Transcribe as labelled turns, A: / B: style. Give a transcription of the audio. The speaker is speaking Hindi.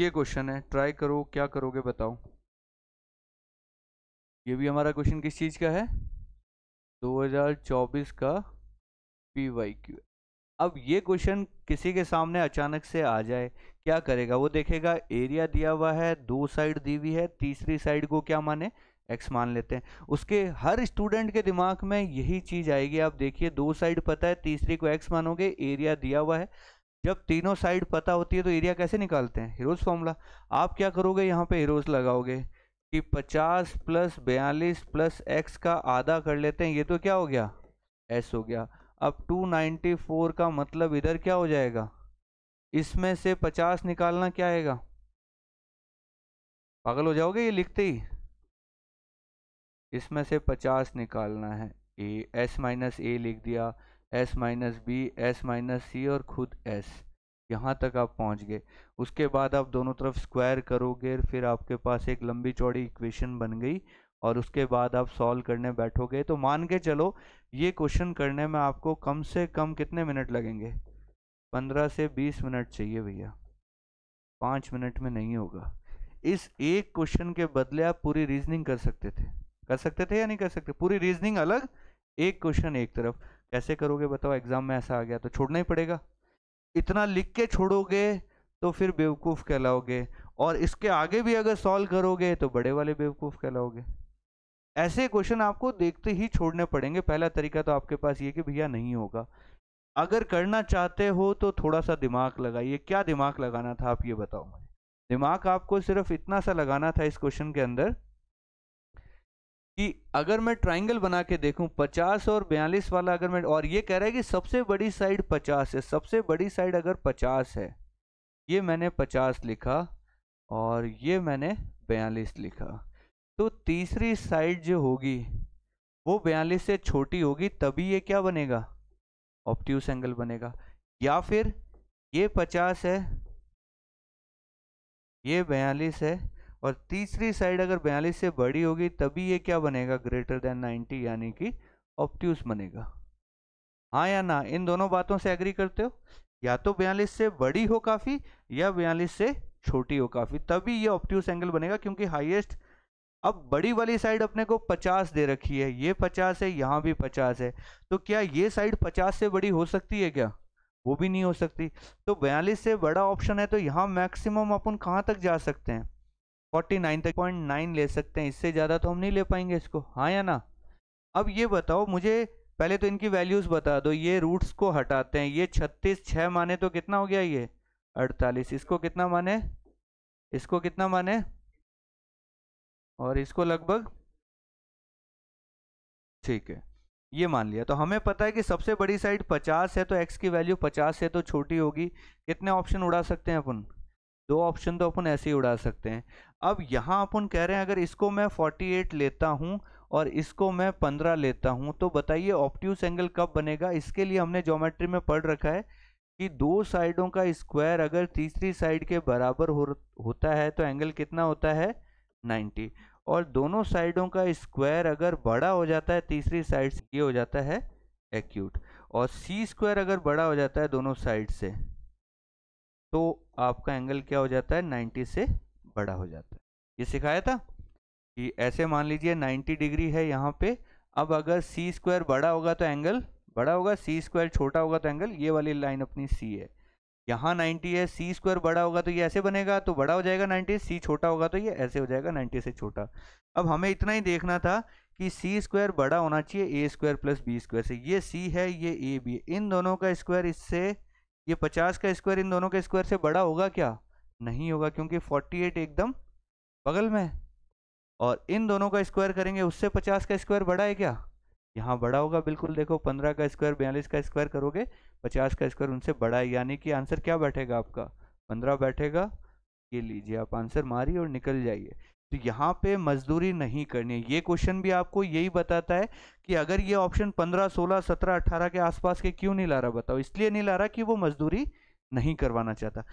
A: ये क्वेश्चन है, ट्राई करो, क्या करोगे बताओ। ये भी हमारा क्वेश्चन किस चीज़ का है, 2024 का PYQ। अब ये क्वेश्चन किसी के सामने अचानक से आ जाए, क्या करेगा वो देखेगा, एरिया दिया हुआ है, दो साइड दी हुई है, तीसरी साइड को क्या माने, x मान लेते हैं। उसके हर स्टूडेंट के दिमाग में यही चीज आएगी। आप देखिए, दो साइड पता है, तीसरी को x मानोगे, एरिया दिया हुआ है। जब तीनों साइड पता होती है तो एरिया कैसे निकालते हैं, हीरोज फॉर्मूला। आप क्या करोगे, यहाँ पे हीरोज लगाओगे कि 50 + 42 + x का आधा कर लेते हैं, ये तो क्या हो गया, s हो गया। अब 294 का मतलब इधर क्या हो जाएगा, इसमें से 50 निकालना क्या आएगा, पागल हो जाओगे ये लिखते ही। इसमें से 50 निकालना है, ए s - a लिख दिया, s - b, s - c और खुद s। यहाँ तक आप पहुँच गए। उसके बाद आप दोनों तरफ स्क्वायर करोगे, फिर आपके पास एक लंबी चौड़ी इक्वेशन बन गई, और उसके बाद आप सॉल्व करने बैठोगे। तो मान के चलो ये क्वेश्चन करने में आपको कम से कम कितने मिनट लगेंगे, 15 से 20 मिनट चाहिए भैया, 5 मिनट में नहीं होगा। इस एक क्वेश्चन के बदले आप पूरी रीजनिंग कर सकते थे या नहीं कर सकते, पूरी रीजनिंग अलग, एक क्वेश्चन एक तरफ। कैसे करोगे बताओ, एग्जाम में ऐसा आ गया तो छोड़ना ही पड़ेगा। इतना लिख के छोड़ोगे तो फिर बेवकूफ़ कहलाओगे, और इसके आगे भी अगर सॉल्व करोगे तो बड़े वाले बेवकूफ़ कहलाओगे। ऐसे क्वेश्चन आपको देखते ही छोड़ने पड़ेंगे। पहला तरीका तो आपके पास ये कि भैया नहीं होगा। अगर करना चाहते हो तो थोड़ा सा दिमाग लगाइए। क्या दिमाग लगाना था आप ये बताओ मुझे। दिमाग आपको सिर्फ इतना सा लगाना था इस क्वेश्चन के अंदर कि अगर मैं ट्राइंगल बना के देखूं 50 और 42 वाला, अगर मैं, और ये कह रहा है कि सबसे बड़ी साइड 50 है, सबसे बड़ी साइड अगर 50 है, ये मैंने 50 लिखा और ये मैंने 42 लिखा, तो तीसरी साइड जो होगी वो 42 से छोटी होगी, तभी ये क्या बनेगा, ऑब्ट्यूस एंगल बनेगा। या फिर ये 50 है, ये 42 है, और तीसरी साइड अगर 42 से बड़ी होगी तभी ये क्या बनेगा, ग्रेटर देन 90, यानी कि ऑब्ट्यूस बनेगा। हाँ या ना, इन दोनों बातों से एग्री करते हो, या तो 42 से बड़ी हो काफी, या 42 से छोटी हो काफी, तभी ये ऑब्ट्यूस एंगल बनेगा। क्योंकि हाईएस्ट, अब बड़ी वाली साइड अपने को 50 दे रखी है, ये 50 है, यहाँ भी 50 है, तो क्या ये साइड 50 से बड़ी हो सकती है क्या, वो भी नहीं हो सकती। तो 42 से बड़ा ऑप्शन है, तो यहाँ मैक्सिमम अपन कहाँ तक जा सकते हैं, 49 तक, 0.9 ले सकते हैं, इससे ज़्यादा तो हम नहीं ले पाएंगे इसको, हाँ या ना। अब ये बताओ मुझे, पहले तो इनकी वैल्यूज़ बता दो। ये रूट्स को हटाते हैं, ये 36 6 माने तो कितना हो गया, ये 48, इसको कितना माने, इसको कितना माने, और इसको लगभग, ठीक है, ये मान लिया। तो हमें पता है कि सबसे बड़ी साइड 50 है, तो x की वैल्यू 50 से तो छोटी होगी। कितने ऑप्शन उड़ा सकते हैं अपन, दो ऑप्शन तो अपन ऐसे ही उड़ा सकते हैं। अब यहाँ अपन कह रहे हैं अगर इसको मैं 48 लेता हूँ और इसको मैं 15 लेता हूँ, तो बताइए ऑब्ट्यूस एंगल कब बनेगा। इसके लिए हमने ज्योमेट्री में पढ़ रखा है कि दो साइडों का स्क्वायर अगर तीसरी साइड के बराबर होता है तो एंगल कितना होता है, 90। और दोनों साइडों का स्क्वायर अगर बड़ा हो जाता है तीसरी साइड से, ये हो जाता है एक्यूट। और सी स्क्वायर अगर बड़ा हो जाता है दोनों साइड से, तो आपका एंगल क्या हो जाता है, 90 से बड़ा हो जाता है। ये सिखाया था कि ऐसे मान लीजिए 90 डिग्री है यहाँ पे। अब अगर सी स्क्वायर बड़ा होगा तो एंगल बड़ा होगा, सी स्क्वायर छोटा होगा तो एंगल, ये वाली लाइन अपनी सी है, यहाँ 90 है, सी स्क्वायर बड़ा होगा तो ये ऐसे बनेगा तो बड़ा हो जाएगा 90, सी छोटा होगा तो ये ऐसे हो जाएगा 90 से छोटा। अब हमें इतना ही देखना था कि सी स्क्वायर बड़ा होना चाहिए ए स्क्वायर प्लस बी स्क्वायर से। ये सी है, ये ए बी है, इन दोनों का स्क्वायर इससे, ये 50 का स्क्वायर इन दोनों के स्क्वायर से बड़ा होगा क्या, नहीं होगा, क्योंकि 48 एकदम बगल में। और इन दोनों का स्क्वायर करेंगे, उससे 50 का स्क्वायर बड़ा है क्या, यहाँ बड़ा होगा बिल्कुल। देखो 15 का स्क्वायर 42 का स्क्वायर करोगे, 50 का स्क्वायर उनसे बड़ा है, यानी कि आंसर क्या बैठेगा आपका, 15 बैठेगा। ये लीजिए आप आंसर मारिए और निकल जाइए। तो यहाँ पे मजदूरी नहीं करनी है। ये क्वेश्चन भी आपको यही बताता है कि अगर ये ऑप्शन 15 16 17 18 के आसपास के क्यों नहीं ला रहा बताओ, इसलिए नहीं ला रहा कि वो मजदूरी नहीं करवाना चाहता।